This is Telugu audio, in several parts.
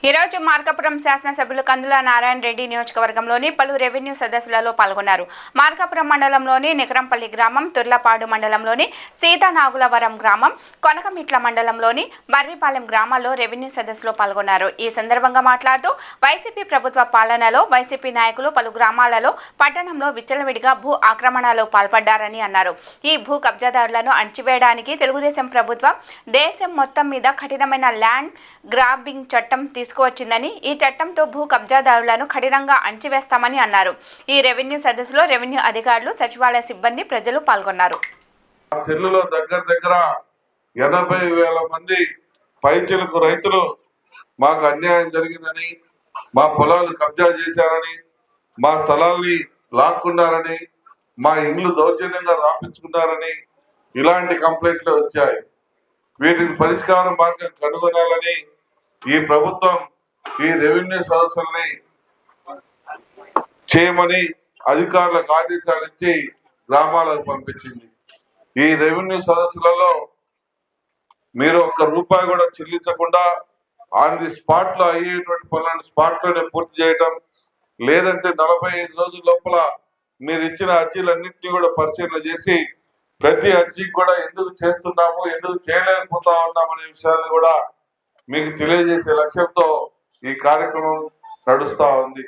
ఈ రోజు మార్కాపురం శాసనసభ్యులు కందుల నారాయణ రెడ్డి నియోజకవర్గంలోని పలు రెవెన్యూ సదస్సులలో పాల్గొన్నారు. మార్కాపురం మండలంలోని నికరంపల్లి గ్రామం, తుర్లపాడు మండలంలోని సీతానాగులవరం గ్రామం, కొనకమిట్ల మండలంలోని బర్రిపాలెం గ్రామాల్లో రెవెన్యూ సదస్సులో పాల్గొన్నారు. ఈ సందర్భంగా మాట్లాడుతూ వైసీపీ ప్రభుత్వ పాలనలో వైసీపీ నాయకులు పలు గ్రామాలలో, పట్టణంలో విచ్చలవిడిగా భూ ఆక్రమణలో పాల్పడ్డారని అన్నారు. ఈ భూ కబ్జాదారులను అణచివేయడానికి తెలుగుదేశం ప్రభుత్వం దేశం మొత్తం మీద కఠినమైన ల్యాండ్ గ్రాబింగ్ చట్టం తీసుకువచ్చిందని, ఈ చట్టంతో భూ కబ్జాదారులను కఠినంగా అణచివేస్తామని అన్నారు. ఈ రెవెన్యూ సదస్సులో రెవెన్యూ అధికారులు, సచివాలయ సిబ్బంది, ప్రజలు పాల్గొన్నారు. సెల్లులో దగ్గర 80,000 మంది పైచిలకు రైతులు మాకు అన్యాయం జరిగిందని, మా పొలాలు కబ్జా చేశారని, మా స్థలాల్ని లాక్కున్నారని, మా ఇండ్లు దౌర్జన్యంగా రాపించుకున్నారని ఇలాంటి కంప్లైంట్లు వచ్చాయి. వీటికి పరిష్కార మార్గం కనుగొనాలని ఈ ప్రభుత్వం ఈ రెవెన్యూ సదస్సుల్ని చేయమని అధికారులకు ఆదేశాలు ఇచ్చి గ్రామాలకు పంపించింది. ఈ రెవెన్యూ సదస్సులలో మీరు ₹1 కూడా చెల్లించకుండా ఆన్ ది స్పాట్ లో అయ్యేటువంటి పనులను స్పాట్ లోనే పూర్తి చేయటం, లేదంటే 45 రోజుల లోపల మీరు ఇచ్చిన అర్జీలన్నింటినీ కూడా పరిశీలన చేసి ప్రతి అర్జీకి కూడా ఎందుకు చేస్తున్నాము, ఎందుకు చేయలేకపోతా ఉన్నాం అనే విషయాన్ని కూడా మీకు తెలియజేసే లక్ష్యంతో ఈ కార్యక్రమం నడుస్తా ఉంది.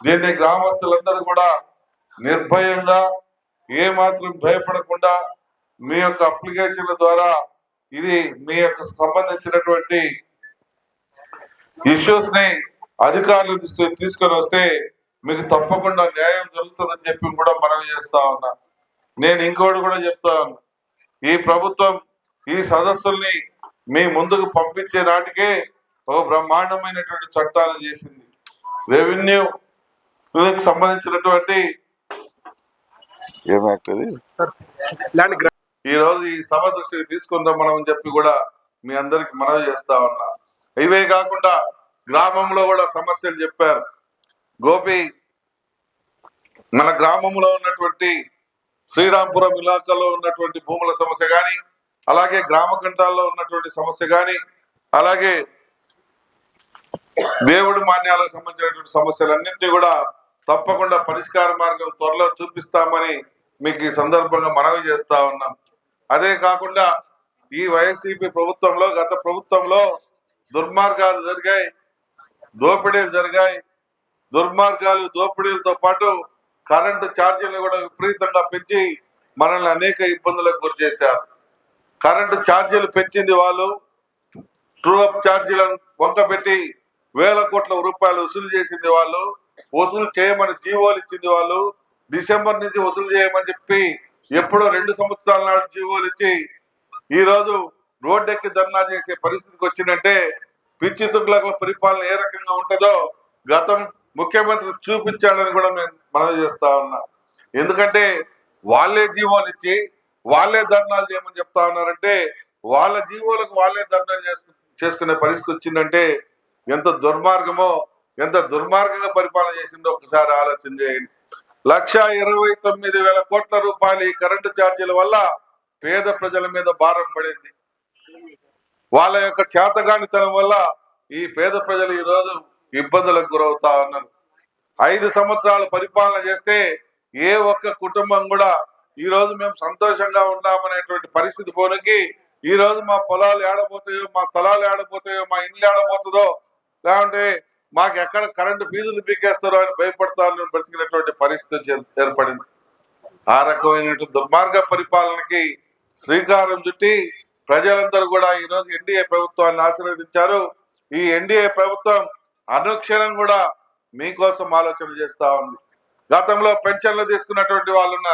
దీన్ని గ్రామస్తులందరూ కూడా నిర్భయంగా, ఏమాత్రం భయపడకుండా మీ యొక్క అప్లికేషన్ల ద్వారా ఇది మీ యొక్క సంబంధించినటువంటి ఇష్యూస్ ని అధికారుల దృష్టికి తీసుకొని వస్తే మీకు తప్పకుండా న్యాయం జరుగుతుందని చెప్పి కూడా మనవి చేస్తా ఉన్నా. నేను ఇంకోటి కూడా చెప్తా ఉన్నా, ఈ ప్రభుత్వం ఈ సదస్సుల్ని మీ ముందుకు పంపించే నాటికే ఒక బ్రహ్మాండమైనటువంటి చట్టాలను చేసింది. రెవెన్యూ సంబంధించినటువంటి ఈ రోజు ఈ సభ దృష్టికి తీసుకుందాం మనం చెప్పి కూడా మీ అందరికి మనవి చేస్తా ఉన్నా. ఇవే కాకుండా గ్రామంలో కూడా సమస్యలు చెప్పారు. గోపి, మన గ్రామంలో ఉన్నటువంటి శ్రీరాంపురం ఇలాకాలో ఉన్నటువంటి భూముల సమస్య కానీ, అలాగే గ్రామ కంఠాల్లో ఉన్నటువంటి సమస్య కానీ, అలాగే దేవుడి మాన్యాలకు సంబంధించినటువంటి సమస్యలన్నింటినీ కూడా తప్పకుండా పరిష్కార మార్గం త్వరలో చూపిస్తామని మీకు ఈ సందర్భంగా మనవి చేస్తా ఉన్నాం. అదే కాకుండా ఈ వైసీపీ ప్రభుత్వంలో, గత ప్రభుత్వంలో దుర్మార్గాలు జరిగాయి, దోపిడీలు జరిగాయి. దుర్మార్గాలు, దోపిడీలతో పాటు కరెంటు ఛార్జీలను కూడా విపరీతంగా పెంచి మనల్ని అనేక ఇబ్బందులకు గురి చేశారు. కరెంటు ఛార్జీలు పెంచింది వాళ్ళు, ట్రూ అప్ ఛార్జీలను వంకబెట్టి వేల కోట్ల రూపాయలు వసూలు చేసింది వాళ్ళు, వసూలు చేయమని జీవోలు ఇచ్చింది వాళ్ళు, డిసెంబర్ నుంచి వసూలు చేయమని చెప్పి ఎప్పుడో 2 సంవత్సరాల నాడు జీవోలు ఇచ్చి ఈ రోజు రోడ్డెక్కి ధర్నా చేసే పరిస్థితికి వచ్చిందంటే పిచ్చి తుగ్లకుల పరిపాలన ఏ రకంగా ఉంటుందో గతం ముఖ్యమంత్రి చూపించాడని కూడా నేను మనవి చేస్తా ఉన్నా. ఎందుకంటే వాళ్ళే జీవోలు ఇచ్చి వాళ్ళే ధర్నాలు చేయమని చెప్తా ఉన్నారంటే, వాళ్ళ జీవోలకు వాళ్ళే ధర్నాలు చేసుకునే పరిస్థితి వచ్చిందంటే ఎంత దుర్మార్గమో, ఎంత దుర్మార్గంగా పరిపాలన చేసిందో ఒకసారి ఆలోచన చేయండి. 1,29,000 కోట్ల రూపాయలు ఈ కరెంటు ఛార్జీల వల్ల పేద ప్రజల మీద భారం పడింది. వాళ్ళ యొక్క చేతగానితనం వల్ల ఈ పేద ప్రజలు ఈ రోజు ఇబ్బందులకు గురవుతా ఉన్నారు. 5 సంవత్సరాలు పరిపాలన చేస్తే ఏ ఒక్క కుటుంబం కూడా ఈ రోజు మేము సంతోషంగా ఉన్నామనేటువంటి పరిస్థితి పోనకి ఈ రోజు మా పొలాలు ఏడబోతాయో, మా స్థలాలు ఏడబోతాయో, మా ఇండ్లు ఏడబోతుందో, లేకుంటే మాకు ఎక్కడ కరెంటు ఫీజులు పీకేస్తారో అని భయపడతా బ్రతికినటువంటి పరిస్థితి ఏర్పడింది. ఆ రకమైనటువంటి దుర్మార్గ పరిపాలనకి శ్రీకారం చుట్టి ప్రజలందరూ కూడా ఈ రోజు ఎన్డీఏ ప్రభుత్వాన్ని ఆశీర్వదించారు. ఈ ఎన్డీఏ ప్రభుత్వం అనుక్షణం కూడా మీకోసం ఆలోచన చేస్తా ఉంది. గతంలో పెన్షన్లు తీసుకున్నటువంటి వాళ్ళు ఉన్నారు.